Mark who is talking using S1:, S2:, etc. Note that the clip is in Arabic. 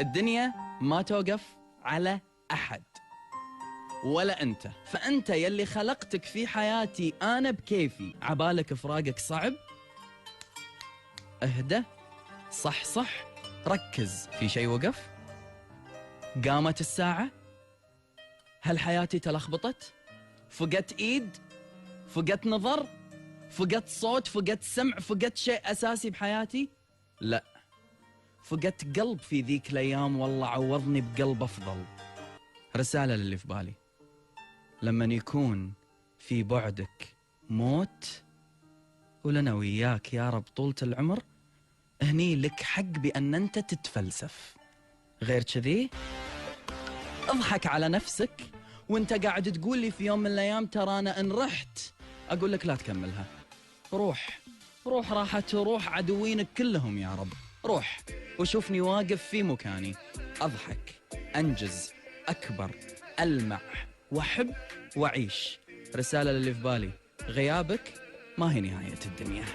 S1: الدنيا ما توقف على أحد ولا أنت، فأنت يلي خلقتك في حياتي أنا بكيفي، عبالك فراقك صعب؟ اهدى، صح ركز. في شيء وقف؟ قامت الساعة؟ هل حياتي تلخبطت؟ فقدت إيد؟ فقدت نظر؟ فقدت صوت؟ فقدت سمع؟ فقدت شيء أساسي بحياتي؟ لا، فقدت قلب في ذيك الأيام، والله عوضني بقلب أفضل. رسالة للي في بالي، لمن يكون في بعدك موت ولنا وياك يا رب طولة العمر، هني لك حق بأن أنت تتفلسف. غير كذي اضحك على نفسك وانت قاعد تقول لي في يوم من الأيام ترى أنا إن رحت، أقول لك لا تكملها. روح راحة تروح عدوينك كلهم يا رب. روح وشوفني واقف في مكاني، أضحك، أنجز، أكبر، ألمع، وأحب وأعيش. رسالة للي في بالي، غيابك ما هي نهاية الدنيا.